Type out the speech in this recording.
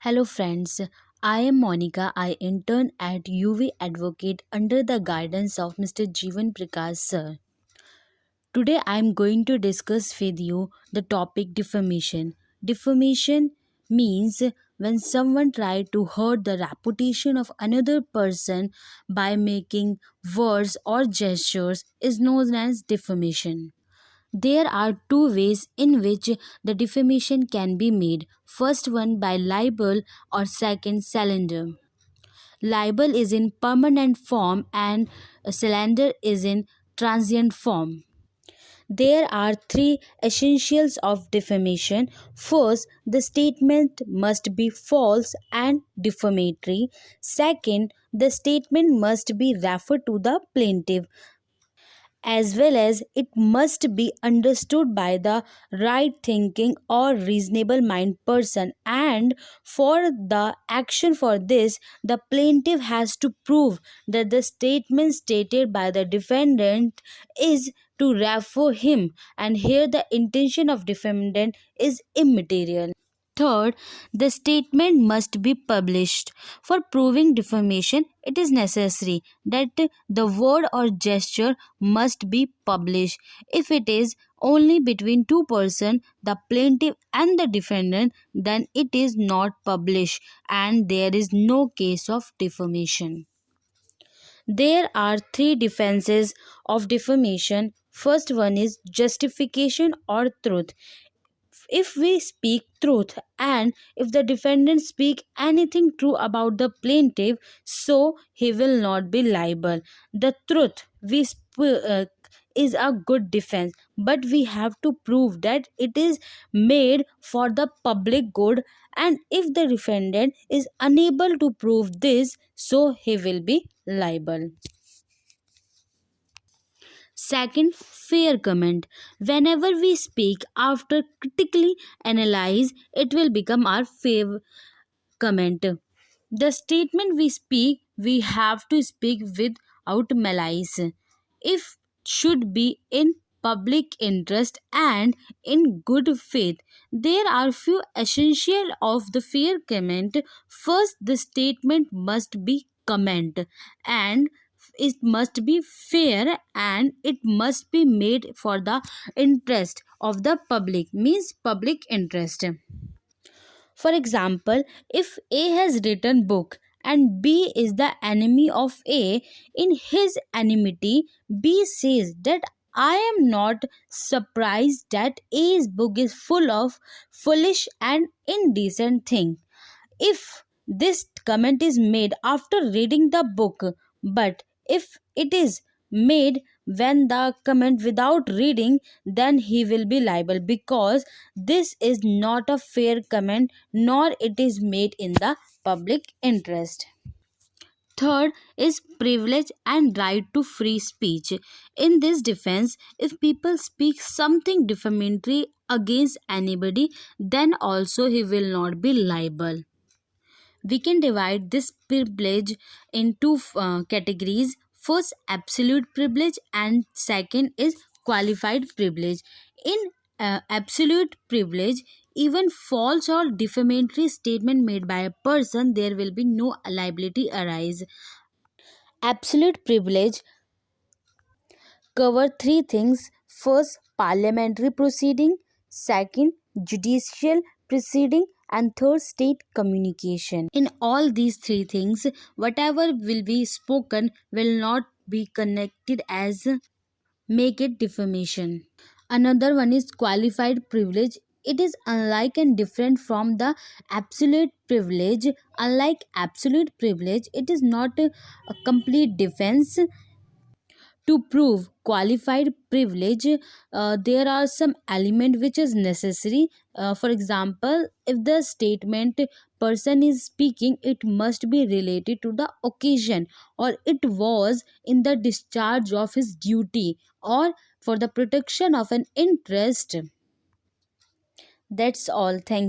Hello, friends. I am Monica. I intern at UV Advocate under the guidance of Mr. Jeevan Prakash sir. Today, I am going to discuss with you the topic defamation. Defamation means when someone tries to hurt the reputation of another person by making words or gestures is known as defamation. There are two ways in which the defamation can be made. First one by libel or second slander. Libel is in permanent form and slander is in transient form. There are three essentials of defamation. First, the statement must be false and defamatory. Second, the statement must be referred to the plaintiff, as well as it must be understood by the right thinking or reasonable mind person, and for the action for this the plaintiff has to prove that the statement stated by the defendant is to refer him, and here the intention of defendant is immaterial. Third, the statement must be published. For proving defamation, it is necessary that the word or gesture must be published. If it is only between two persons, the plaintiff and the defendant, then it is not published and there is no case of defamation. There are three defenses of defamation. First one is justification or truth. If we speak truth and if the defendant speak anything true about the plaintiff, so he will not be liable. The truth is a good defense, but we have to prove that it is made for the public good, and if the defendant is unable to prove this, so he will be liable. Second, fair comment. Whenever we speak after critically analyze, it will become our fair comment. The statement we speak, we have to speak without malice. If should be in public interest and in good faith. There are few essential of the fair comment. First, the statement must be comment, and it must be fair and it must be made for the interest of the public, means public interest. For example, if A has written book and B is the enemy of A, in his enmity, B says that I am not surprised that A's book is full of foolish and indecent things. If this comment is made after reading the book, but if it is made when the comment without reading, then he will be liable, because this is not a fair comment nor it is made in the public interest. Third is privilege and right to free speech. In this defense, if people speak something defamatory against anybody, then also he will not be liable. We can divide this privilege into categories. First, absolute privilege, and second is qualified privilege. In absolute privilege, even false or defamatory statement made by a person, there will be no liability arise. Absolute privilege cover three things. First, parliamentary proceeding. Second, judicial proceeding. And third, state communication. In all these three things, whatever will be spoken will not be connected as make it defamation. Another one is qualified privilege. It is unlike and different from the absolute privilege. Unlike absolute privilege, it is not a complete defense. To prove qualified privilege, there are some element which is necessary. For example, if the statement person is speaking, it must be related to the occasion, or it was in the discharge of his duty, or for the protection of an interest. That's all. Thank